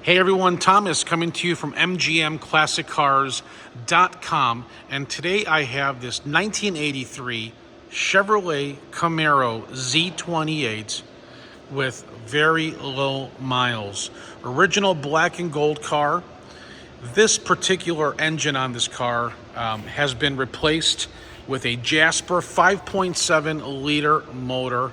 Hey everyone, Thomas coming to you from MGMClassicCars.com, and today I have this 1983 Chevrolet Camaro Z28 with very low miles. Original black and gold car. This particular engine on this car has been replaced with a Jasper 5.7 liter motor,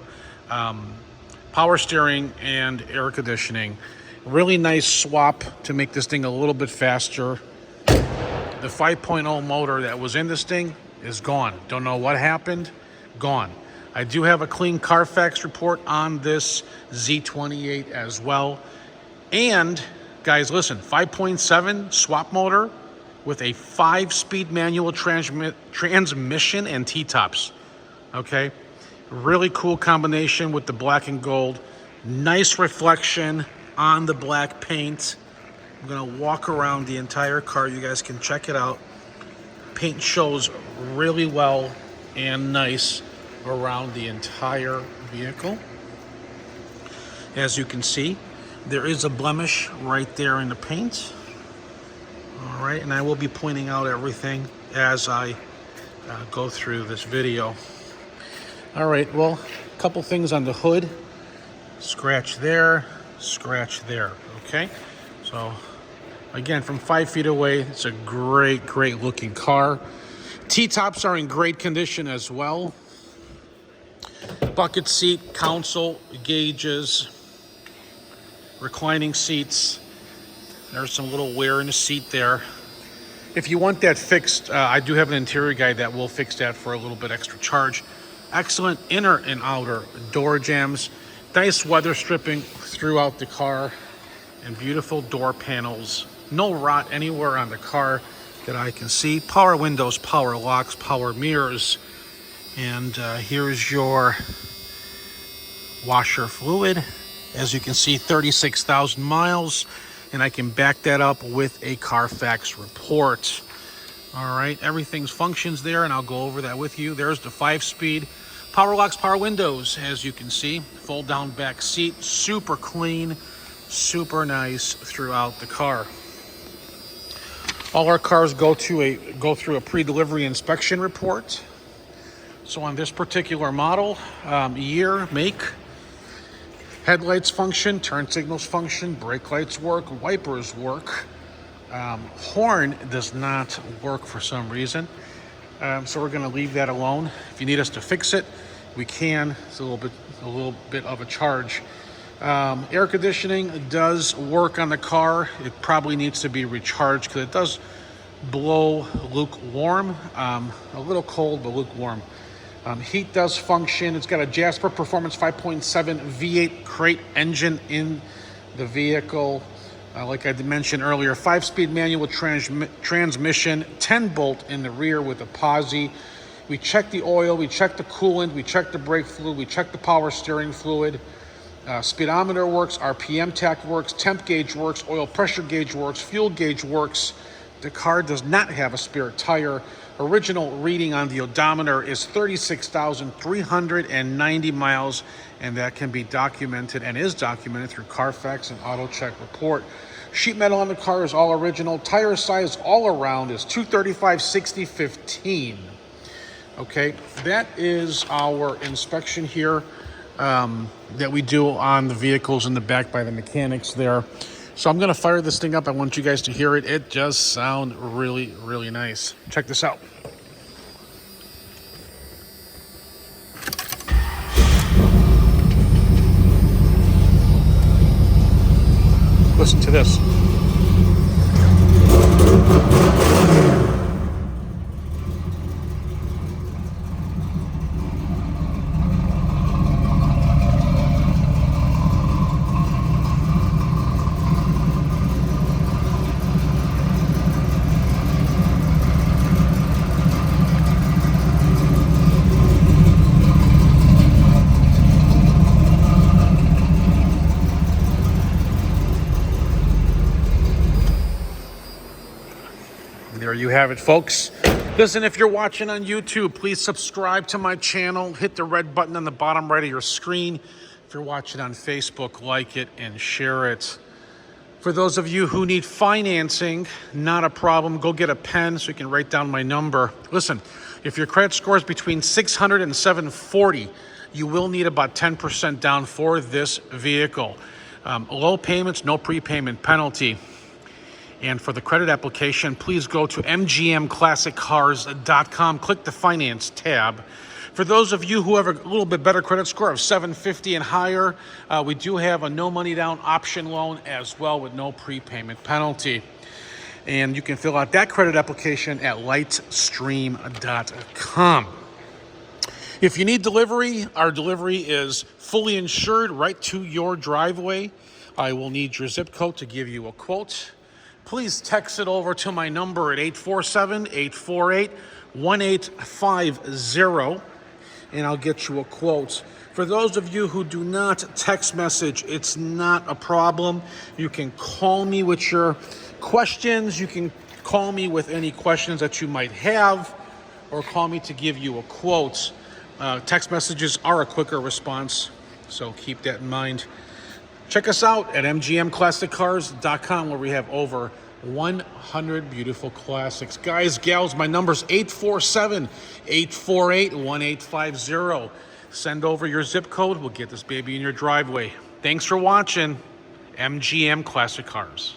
power steering and air conditioning. Really nice swap to make this thing a little bit faster. The 5.0 motor that was in this thing is gone. Don't know what happened. Gone. I do have a clean Carfax report on this Z28 as well. And guys, listen, 5.7 swap motor with a 5-speed manual transmission and T-tops. Okay, really cool combination with the black and gold. Nice reflection on the black paint. I'm gonna walk around the entire car. You guys can check it out. Paint shows really well and nice around the entire vehicle. As you can see, there is a blemish right there in the paint. All right, and I will be pointing out everything as I go through this video. All right, well, a couple things on the hood. Scratch there, scratch there. Okay, so again, from 5 feet away, it's a great looking car. T-tops are in great condition as well. Bucket seat, console gauges, reclining seats. There's some little wear in the seat there. If you want that fixed, I do have an interior guy that will fix that for a little bit extra charge. Excellent inner and outer door jambs. Nice weather stripping throughout the car and beautiful door panels. No rot anywhere on the car that I can see. Power windows, power locks, power mirrors. And here's your washer fluid. As you can see, 36,000 miles. And I can back that up with a Carfax report. All right, everything's functions there, and I'll go over that with you. There's the 5-speed. Power locks, power windows, as you can see. Fold down back seat, super clean, super nice throughout the car. All our cars go through a pre-delivery inspection report. So on this particular model, year, make, headlights function, turn signals function, brake lights work, wipers work. Horn does not work for some reason. So we're going to leave that alone. If you need us to fix it, we can. It's a little bit of a charge. Air conditioning does work on the car. It probably needs to be recharged because it does blow lukewarm. A little cold, but lukewarm. Heat does function. It's got a Jasper Performance 5.7 V8 crate engine in the vehicle. Like I mentioned earlier, 5-speed manual transmission, 10-bolt in the rear with a posi. We check the oil, we check the coolant, we check the brake fluid, we check the power steering fluid. Speedometer works, RPM tach works, temp gauge works, oil pressure gauge works, fuel gauge works. The car does not have a spare tire. Original reading on the odometer is 36,390 miles, and that can be documented and is documented through Carfax and Auto Check Report. Sheet metal on the car is all original. Tire size all around is 235/60/15. Okay, that is our inspection here that we do on the vehicles in the back by the mechanics there. So I'm going to fire this thing up. I want you guys to hear it. It does sound really nice. Check this out. Listen to this. There you have it, folks. Listen, if you're watching on YouTube, please subscribe to my channel. Hit the red button on the bottom right of your screen. If you're watching on Facebook, like it and share it. For those of you who need financing, not a problem. Go get a pen so you can write down my number. Listen, if your credit score is between 600 and 740, you will need about 10% down for this vehicle. Low payments, no prepayment penalty. And for the credit application, please go to mgmclassiccars.com. Click the Finance tab. For those of you who have a little bit better credit score of 750 and higher, we do have a no money down option loan as well with no prepayment penalty. And you can fill out that credit application at lightstream.com. If you need delivery, our delivery is fully insured right to your driveway. I will need your zip code to give you a quote. Please text it over to my number at 847-848-1850. And I'll get you a quote. For those of you who do not text message, it's not a problem. You can call me with your questions. You can call me with any questions that you might have, or call me to give you a quote. Text messages are a quicker response, so keep that in mind. Check us out at mgmclassiccars.com, where we have over 100 beautiful classics. Guys, gals, my number's 847-848-1850. Send over your zip code. We'll get this baby in your driveway. Thanks for watching MGM Classic Cars.